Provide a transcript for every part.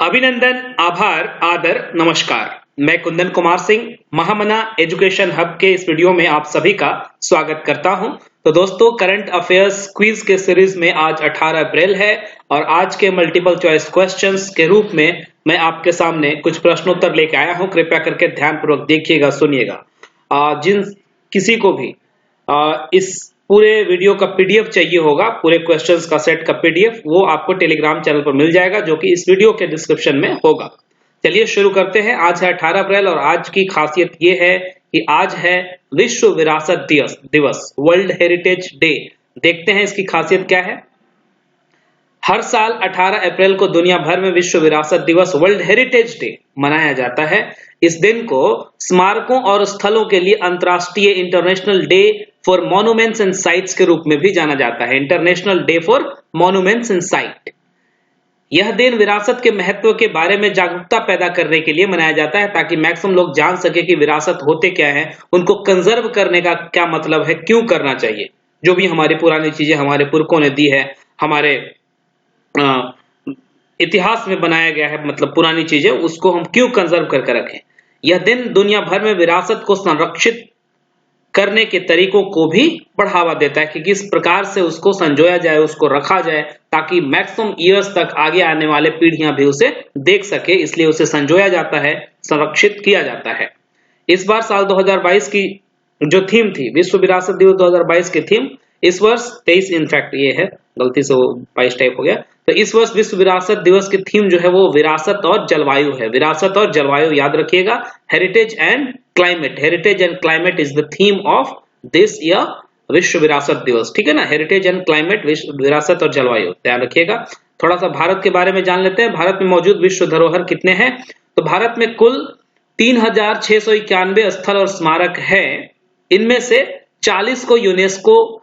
अभिनंदन, आभार, आदर, नमस्कार। मैं कुंदन कुमार सिंह महामना एजुकेशन हब के इस वीडियो में आप सभी का स्वागत करता हूं। तो दोस्तों, करंट अफेयर्स क्विज के सीरीज में आज 18 अप्रैल है और आज के मल्टीपल चॉइस क्वेश्चंस के रूप में मैं आपके सामने कुछ प्रश्नोत्तर लेके आया हूं। कृपया करके ध्यानपूर्वक देखिएगा, सुनिएगा। जिन किसी को भी इस पूरे वीडियो का पीडीएफ चाहिए होगा, पूरे क्वेश्चंस का सेट का पीडीएफ, वो आपको टेलीग्राम चैनल पर मिल जाएगा, जो कि इस वीडियो के डिस्क्रिप्शन में होगा। चलिए शुरू करते हैं। आज है 18 अप्रैल और आज की खासियत ये है कि आज है विश्व विरासत दिवस, वर्ल्ड हेरिटेज डे। देखते हैं इसकी खासियत क्या है। हर साल 18 अप्रैल को दुनिया भर में विश्व विरासत दिवस, वर्ल्ड हेरिटेज डे मनाया जाता है। इस दिन को स्मारकों और स्थलों के लिए अंतर्राष्ट्रीय international day for monuments and sites के रूप में भी जाना जाता है। International day for monuments and site. यह दिन विरासत के महत्व के बारे में जागरूकता पैदा करने के लिए मनाया जाता है, ताकि मैक्सिमम लोग जान सके कि विरासत होते क्या है, उनको कंजर्व करने का क्या मतलब है, क्यों करना चाहिए। जो भी हमारी पुरानी चीजें हमारे पुरखों ने दी है, हमारे इतिहास में बनाया गया है, मतलब पुरानी चीजें, उसको हम क्यों कंजर्व करके रखें। यह दिन दुनिया भर में विरासत को संरक्षित करने के तरीकों को भी बढ़ावा देता है कि किस प्रकार से उसको संजोया जाए, उसको रखा जाए, ताकि मैक्सिमम ईयर्स तक आगे आने वाले पीढ़ियां भी उसे देख सके। इसलिए उसे संजोया जाता है, संरक्षित किया जाता है। इस बार साल 2022 की जो थीम थी, विश्व विरासत दिवस 2022 की थीम, इस वर्ष 23, इनफैक्ट ये है, गलती से वो 22 टाइप हो गया। तो इस वर्ष विश्व विरासत दिवस की थीम जो है वो विरासत और जलवायु है। विरासत और जलवायु याद रखिएगा। Heritage and climate, heritage and climate is the theme of this year विश्व विरासत दिवस। ठीक है ना, हेरिटेज एंड क्लाइमेट, विरासत और जलवायु, ध्यान रखिएगा। थोड़ा सा भारत के बारे में जान लेते हैं। भारत में मौजूद विश्व धरोहर कितने हैं? तो भारत में कुल 3691 स्थल और स्मारक है। इनमें से 40 को यूनेस्को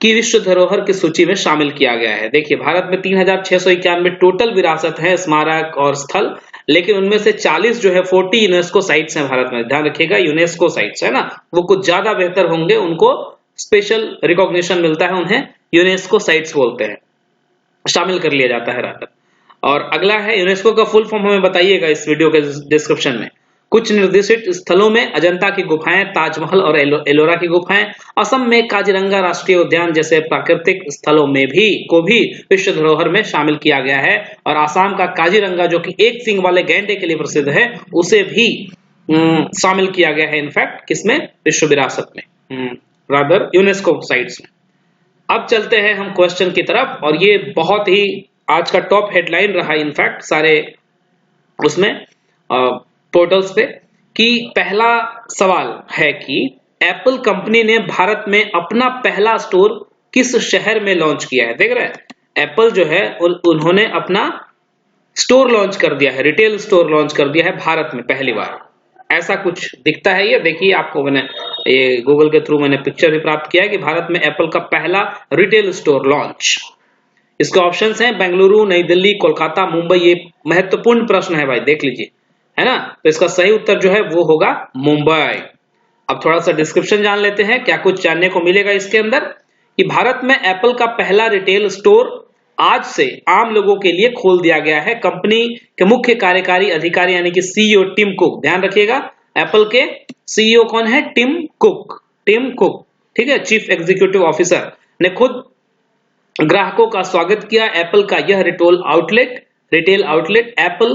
की विश्व धरोहर की सूची में शामिल किया गया है। देखिए, भारत में 3691 टोटल विरासत है, स्मारक और स्थल, लेकिन उनमें से 40 जो है 40 यूनेस्को साइट्स हैं भारत में। ध्यान रखिएगा, यूनेस्को साइट्स है ना, वो कुछ ज्यादा बेहतर होंगे, उनको स्पेशल रिकॉग्निशन मिलता है, उन्हें यूनेस्को साइट्स बोलते हैं, शामिल कर लिया जाता है रात। और अगला है यूनेस्को का फुल फॉर्म, हमें बताइएगा इस वीडियो के डिस्क्रिप्शन में। कुछ निर्दिष्ट स्थलों में अजंता की गुफाएं, ताजमहल और एलोरा की गुफाएं, असम में काजीरंगा राष्ट्रीय उद्यान जैसे प्राकृतिक स्थलों में भी विश्व धरोहर में शामिल किया गया है। और आसाम का काजीरंगा, जो कि एक सींग वाले गैंडे के लिए प्रसिद्ध है, उसे भी शामिल किया गया है, इनफैक्ट किसमें, विश्व विरासत में, रादर यूनेस्को साइट्स में। अब चलते हैं हम क्वेश्चन की तरफ, और ये बहुत ही आज का टॉप हेडलाइन रहा इनफैक्ट सारे उसमें पोर्टल्स पे, कि पहला सवाल है कि एप्पल कंपनी ने भारत में अपना पहला स्टोर किस शहर में लॉन्च किया है। देख रहे हैं, एप्पल जो है उन्होंने अपना स्टोर लॉन्च कर दिया है, रिटेल स्टोर लॉन्च कर दिया है भारत में पहली बार। ऐसा कुछ दिखता है ये, देखिए आपको मैंने ये गूगल के थ्रू मैंने पिक्चर भी प्राप्त किया है कि भारत में एप्पल का पहला रिटेल स्टोर लॉन्च। इसके ऑप्शंस हैं बेंगलुरु, नई दिल्ली, कोलकाता, मुंबई। ये महत्वपूर्ण प्रश्न है भाई, देख लीजिए, है ना। तो इसका सही उत्तर जो है वो होगा मुंबई। अब थोड़ा सा डिस्क्रिप्शन जान लेते हैं, क्या कुछ जानने को मिलेगा इसके अंदर। कि भारत में एप्पल का पहला रिटेल स्टोर आज से आम लोगों के लिए खोल दिया गया है। कंपनी के मुख्य कार्यकारी अधिकारी यानी कि सीईओ टिम कुक, ध्यान रखिएगा, एप्पल के सीईओ कौन है, टिम कुक, ठीक है, चीफ एग्जीक्यूटिव ऑफिसर, ने खुद ग्राहकों का स्वागत किया। एप्पल का यह रिटेल आउटलेट एप्पल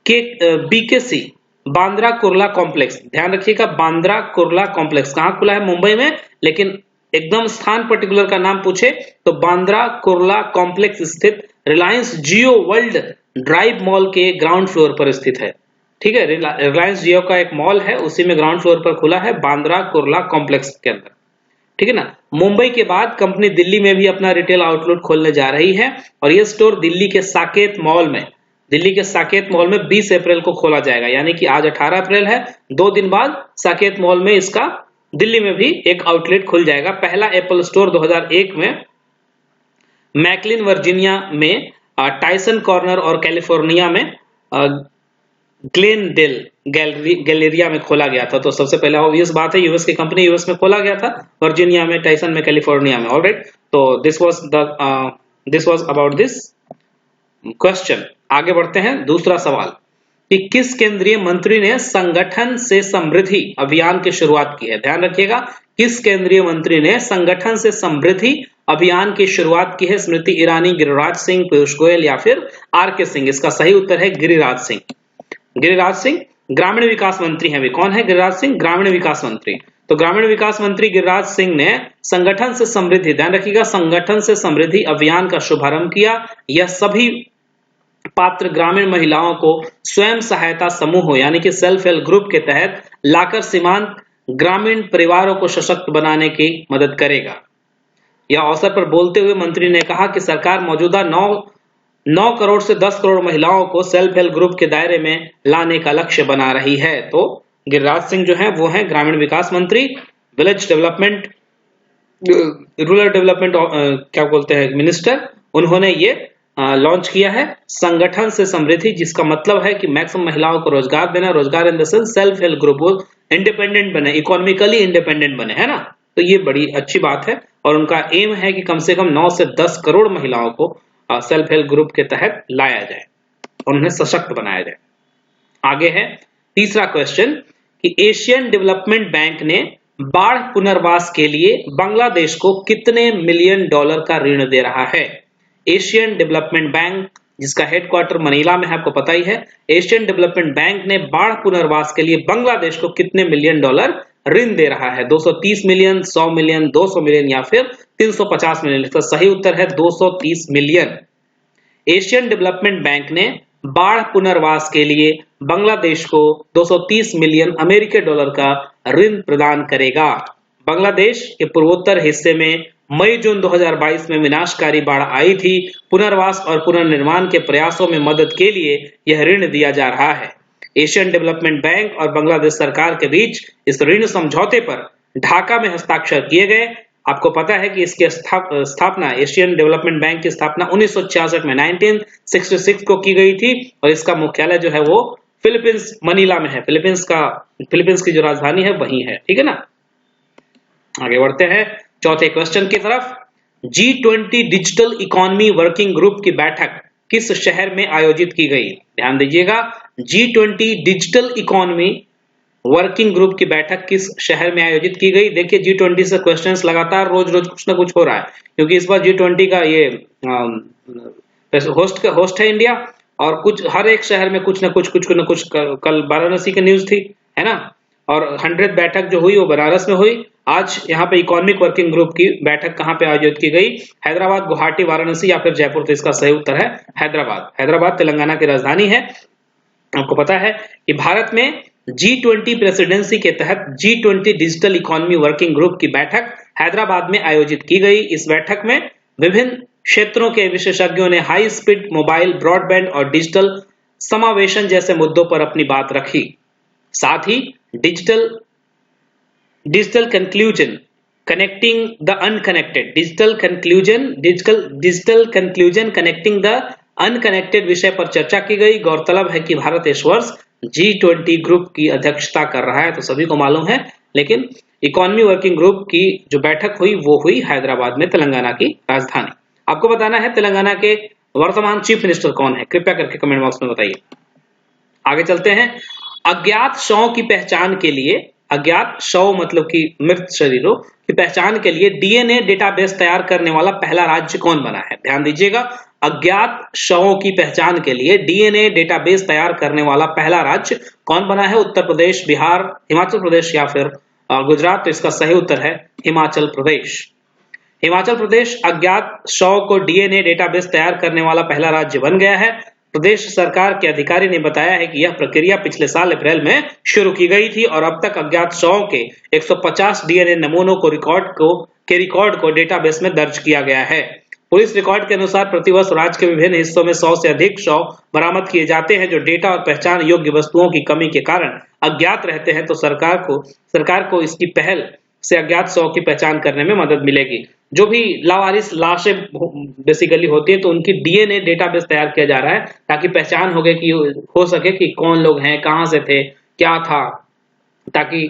के बीकेसी बांद्रा कुर्ला कॉम्प्लेक्स, ध्यान रखिएगा, बांद्रा कुर्ला कॉम्प्लेक्स कहां खुला है, मुंबई में, लेकिन एकदम स्थान पर्टिकुलर का नाम पूछे तो बांद्रा कुर्ला कॉम्प्लेक्स स्थित रिलायंस जियो वर्ल्ड ड्राइव मॉल के ग्राउंड फ्लोर पर स्थित है। ठीक है, रिलायंस जियो का एक मॉल है, उसी में ग्राउंड फ्लोर पर खुला है, बांद्रा कुर्ला कॉम्प्लेक्स के अंदर। ठीक है ना। मुंबई के बाद कंपनी दिल्ली में भी अपना रिटेल आउटलेट खोलने जा रही है, और यह स्टोर दिल्ली के साकेत मॉल में 20 अप्रैल को खोला जाएगा। यानी कि आज 18 अप्रैल है, 2 दिन बाद साकेत मॉल में इसका दिल्ली में भी एक आउटलेट खुल जाएगा। पहला एप्पल स्टोर 2001 में मैकलिन वर्जीनिया में, टाइसन कॉर्नर और कैलिफोर्निया में ग्लेनडेल गैलेरिया में खोला गया था। तो सबसे पहले ऑब्वियस बात है, यूएस की कंपनी यूएस में खोला गया था, वर्जीनिया में, टाइसन में, कैलिफोर्निया में। ऑलराइट, तो this was about this question. आगे बढ़ते हैं, दूसरा सवाल कि किस केंद्रीय मंत्री ने संगठन से समृद्धि अभियान की शुरुआत की है। ध्यान रखिएगा, किस केंद्रीय मंत्री ने संगठन से समृद्धि अभियान की शुरुआत की है। स्मृति ईरानी, गिरिराज सिंह, पीयूष गोयल या फिर आर.के. सिंह। इसका सही उत्तर है गिरिराज सिंह। गिरिराज सिंह ग्रामीण विकास मंत्री हैं। वे कौन है? गिरिराज सिंह ग्रामीण विकास मंत्री। तो ग्रामीण विकास मंत्री गिरिराज सिंह ने संगठन से समृद्धि, ध्यान रखिएगा, संगठन से समृद्धि अभियान का शुभारंभ किया। यह सभी पात्र ग्रामीण महिलाओं को स्वयं सहायता समूह यानी कि सेल्फ हेल्प ग्रुप के तहत लाकर सीमांत ग्रामीण परिवारों को सशक्त बनाने की मदद करेगा। यह अवसर पर बोलते हुए मंत्री ने कहा कि सरकार मौजूदा 9 करोड़ से 10 करोड़ महिलाओं को सेल्फ हेल्प ग्रुप के दायरे में लाने का लक्ष्य बना रही है। तो गिरिराज सिंह जो है वो है ग्रामीण विकास मंत्री, विलेज डेवलपमेंट, रूरल डेवलपमेंट क्या बोलते हैं मिनिस्टर। उन्होंने ये लॉन्च किया है संगठन से समृद्धि, जिसका मतलब है कि मैक्सिमम महिलाओं को रोजगार देना। रोजगार in the sense self help group वो इंडिपेंडेंट बने, इकोनॉमिकली इंडिपेंडेंट बने, है ना। तो ये बड़ी अच्छी बात है और उनका एम है कि कम से कम 9 से 10 करोड़ महिलाओं को सेल्फ हेल्प ग्रुप के तहत लाया जाए और उन्हें सशक्त बनाया जाए। आगे है तीसरा क्वेश्चन कि एशियन डेवलपमेंट बैंक ने बाढ़ पुनर्वास के लिए बांग्लादेश को कितने मिलियन डॉलर का ऋण दे रहा है। एशियन डेवलपमेंट बैंक, जिसका हेडक्वार्टर मनीला में है, आपको पता ही है। एशियन डेवलपमेंट बैंक ने बाढ़ पुनर्वास के लिए बांग्लादेश को कितने मिलियन डॉलर ऋण दे रहा है। 230 मिलियन, 100 मिलियन, 200 मिलियन या फिर 350 मिलियन। इसका सही उत्तर है 230 मिलियन। एशियन डेवलपमेंट बैंक ने बाढ़ पुनर्वास के लिए बांग्लादेश को 230 मिलियन अमेरिकी डॉलर का ऋण प्रदान करेगा। बांग्लादेश के पूर्वोत्तर हिस्से में मई जून 2022 में विनाशकारी बाढ़ आई थी। पुनर्वास और पुनर्निर्माण के प्रयासों में मदद के लिए यह ऋण दिया जा रहा है। एशियन डेवलपमेंट बैंक और बांग्लादेश सरकार के बीच इस ऋण समझौते पर ढाका में हस्ताक्षर किए गए। आपको पता है कि इसकी स्थापना, एशियन डेवलपमेंट बैंक की स्थापना 1966 में 1966 को की गई थी और इसका मुख्यालय जो है वो फिलीपींस मनीला में है। फिलीपींस की जो राजधानी है वही है, ठीक है ना। आगे बढ़ते हैं चौथे क्वेश्चन की तरफ। G20 digital economy working group की बैठक किस शहर में आयोजित की गई। ध्यान दीजिएगा, G20 digital economy working group की बैठक किस शहर में आयोजित की गई। देखिए G20 से क्वेश्चंस लगातार रोज रोज कुछ ना कुछ हो रहा है, क्योंकि इस बार G20 का ये होस्ट है इंडिया और कुछ हर एक शहर में कुछ ना कुछ कल वाराणसी की न्यूज थी, है ना। और 100th बैठक जो हुई वो बनारस में हुई। आज यहाँ पे इकोनॉमिक वर्किंग ग्रुप की बैठक कहाँ पे आयोजित की गई? हैदराबाद, गुवाहाटी, वाराणसी या फिर जयपुर। तो इसका सही उत्तर है हैदराबाद। हैदराबाद तेलंगाना की राजधानी है। आपको पता है कि भारत में G20 प्रेसिडेंसी के तहत G20 digital economy working group की बैठक हैदराबाद में आयोजित की गई। इस बैठक में विभिन्न क्षेत्रों के विशेषज्ञों ने हाई स्पीड मोबाइल ब्रॉडबैंड और डिजिटल समावेशन जैसे मुद्दों पर अपनी बात रखी। साथ ही digital conclusion connecting the unconnected, digital conclusion connecting the unconnected विषय पर चर्चा की गई। गौरतलब है कि भारत इस वर्ष G20 ग्रुप की अध्यक्षता कर रहा है, तो सभी को मालूम है। लेकिन इकोनॉमी वर्किंग ग्रुप की जो बैठक हुई वो हुई हैदराबाद में, तेलंगाना की राजधानी। आपको बताना है तेलंगाना के वर्तमान चीफ मिनिस्टर कौन है, कृपया करके कमेंट बॉक्स में बताइए। आगे चलते हैं। अज्ञात शवों की पहचान के लिए, अज्ञात शव मतलब कि मृत शरीरों की पहचान के लिए डीएनए डेटाबेस तैयार करने वाला पहला राज्य कौन बना है। ध्यान दीजिएगा, अज्ञात शवों की पहचान के लिए डीएनए डेटाबेस तैयार करने वाला पहला राज्य कौन बना है? उत्तर प्रदेश, बिहार, हिमाचल प्रदेश या फिर गुजरात। तो इसका सही उत्तर है हिमाचल प्रदेश। हिमाचल प्रदेश अज्ञात शव को डीएनए डेटाबेस तैयार करने वाला पहला राज्य बन गया है। प्रदेश सरकार के अधिकारी ने बताया है कि यह प्रक्रिया पिछले साल अप्रैल में शुरू की गई थी और अब तक अज्ञात शवों के 150 डीएनए नमूनों को रिकॉर्ड को डेटाबेस में दर्ज किया गया है। पुलिस रिकॉर्ड के अनुसार प्रतिवर्ष राज्य के विभिन्न हिस्सों में 100 से अधिक शव बरामद किए जाते हैं जो डेटा और पहचान योग्य वस्तुओं की कमी के कारण अज्ञात रहते हैं। तो सरकार को इसकी पहल से अज्ञात शव की पहचान करने में मदद मिलेगी। जो भी लावारिस लाशें बेसिकली होती है तो उनकी डीएनए डेटाबेस तैयार किया जा रहा है ताकि पहचान हो सके कि कौन लोग हैं, कहां से थे, क्या था, ताकि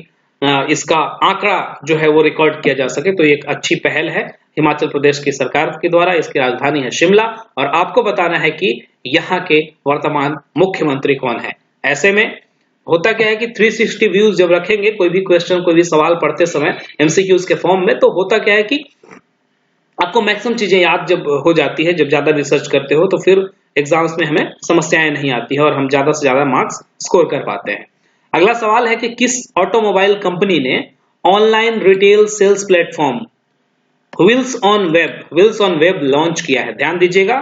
इसका आंकड़ा जो है वो रिकॉर्ड किया जा सके। तो एक अच्छी पहल है हिमाचल प्रदेश की सरकार के द्वारा। इसकी राजधानी है शिमला और आपको बताना है कि यहाँ के वर्तमान मुख्यमंत्री कौन है। ऐसे में होता क्या है कि 360 व्यूज जब रखेंगे कोई भी क्वेश्चन, कोई भी सवाल पढ़ते समय एमसीक्यूज के फॉर्म में, तो होता क्या है कि आपको मैक्सिमम चीजें याद जब हो जाती है, जब ज्यादा रिसर्च करते हो तो फिर एग्जाम्स में हमें समस्याएं नहीं आती है और हम ज्यादा से ज्यादा मार्क्स स्कोर कर पाते हैं। अगला सवाल है कि किस ऑटोमोबाइल कंपनी ने online retail sales platform wheels on web launch किया है। ध्यान दीजिएगा,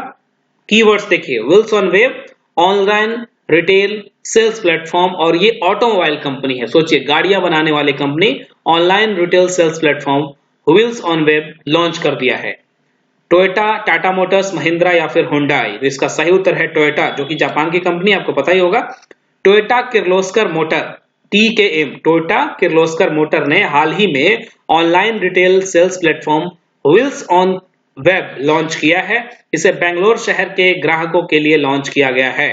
कीवर्ड्स देखिए, wheels on web, online retail sales platform, और ये ऑटोमोबाइल कंपनी है। सोचिए, गाड़ियां बनाने वाली company online retail sales platform wheels on web launch कर दिया है। टोयोटा, टाटा मोटर्स, महिंद्रा या फिर हुंडई। इसका सही उत्तर है टोयोटा, जो कि जापान की कंपनी, आपको पता ही होगा। Toyota Kirloskar motor, TKM, Toyota Kirloskar motor ने हाल ही में online retail sales platform wheels on web launch किया है। इसे बेंगलोर शहर के ग्राहकों के लिए लॉन्च किया गया है।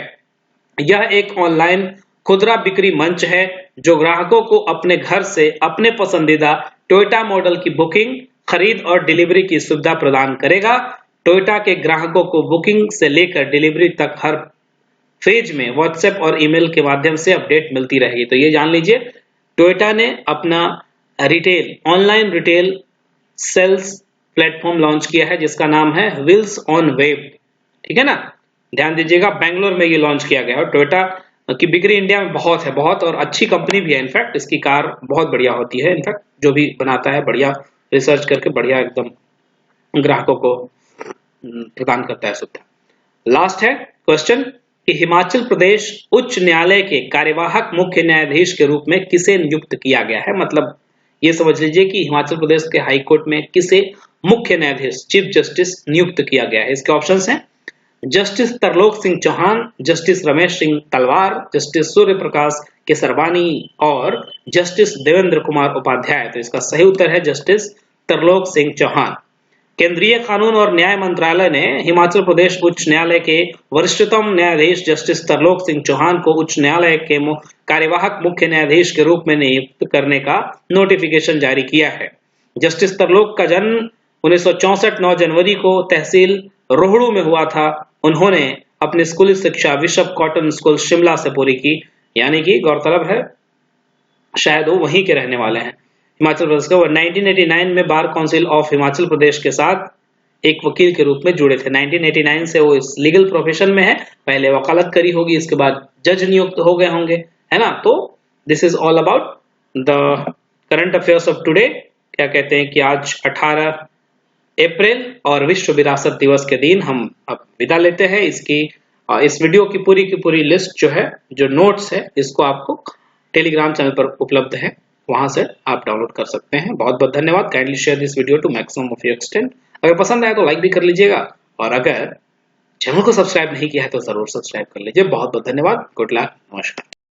यह एक ऑनलाइन खुदरा बिक्री मंच है जो ग्राहकों को अपने घर से अपने पसंदीदा टोयोटा मॉडल की बुकिंग, खरीद और डिलीवरी की सुविधा प्रदान करेगा। टोयोटा के ग्राहकों को बुकिंग से लेकर डिलीवरी तक हर फेज में व्हाट्सएप और ईमेल के माध्यम से अपडेट मिलती रहेगी। तो ये जान लीजिए, टोयोटा ने अपना online retail sales platform launch किया है जिसका नाम है व्हील्स ऑन वेब। ठीक है ना, ध्यान दीजिएगा, बेंगलोर में ये लॉन्च किया गया है। टोयोटा की बिक्री इंडिया में बहुत है, बहुत, और अच्छी कंपनी भी है। इनफैक्ट इसकी कार बहुत बढ़िया होती है। इनफैक्ट जो भी बनाता है बढ़िया रिसर्च करके बढ़िया एकदम ग्राहकों को प्रदान करता है सुविधा। लास्ट है क्वेश्चन कि हिमाचल प्रदेश उच्च न्यायालय के कार्यवाहक मुख्य न्यायाधीश के रूप में किसे नियुक्त किया गया है। मतलब ये समझ लीजिए कि हिमाचल प्रदेश के हाई कोर्ट में किसे मुख्य न्यायाधीश, चीफ जस्टिस नियुक्त किया गया है। इसके ऑप्शंस हैं जस्टिस तरलोक सिंह चौहान, जस्टिस रमेश सिंह तलवार, जस्टिस सूर्य प्रकाश केसरवानी और जस्टिस देवेंद्र कुमार उपाध्याय। तो इसका सही उत्तर है जस्टिस तरलोक सिंह चौहान। केंद्रीय कानून और न्याय मंत्रालय ने हिमाचल प्रदेश उच्च न्यायालय के वरिष्ठतम न्यायाधीश जस्टिस तरलोक सिंह चौहान को उच्च न्यायालय के कार्यवाहक मुख्य न्यायाधीश के रूप में नियुक्त करने का नोटिफिकेशन जारी किया है। जस्टिस तरलोक का जन्म 1964 9 जनवरी को तहसील रोहड़ू में हुआ था। उन्होंने अपनी स्कूली शिक्षा बिशप कॉटन स्कूल शिमला से पूरी की, यानी कि गौरतलब है शायद वो वहीं के रहने वाले हैं, हिमाचल प्रदेश के। वो 1989 में bar council of Himachal Pradesh के साथ एक वकील के रूप में जुड़े थे। 1989 से वो इस लीगल प्रोफेशन में है। पहले वकालत करी होगी, इसके बाद जज नियुक्त हो गए होंगे, है ना। तो this is all about the current affairs of today. क्या कहते हैं कि आज 18 अप्रैल और विश्व विरासत दिवस के दिन हम अब विदा लेते हैं। इस वीडियो की पूरी लिस्ट जो है, जो नोट्स है, इसको आपको टेलीग्राम चैनल पर उपलब्ध है, वहां से आप डाउनलोड कर सकते हैं। बहुत बहुत धन्यवाद। Kindly share this video to maximum of your extent. अगर पसंद आया तो लाइक भी कर लीजिएगा, और अगर चैनल को सब्सक्राइब नहीं किया है तो जरूर सब्सक्राइब कर लीजिए। बहुत बहुत धन्यवाद। गुड लक, नमस्कार।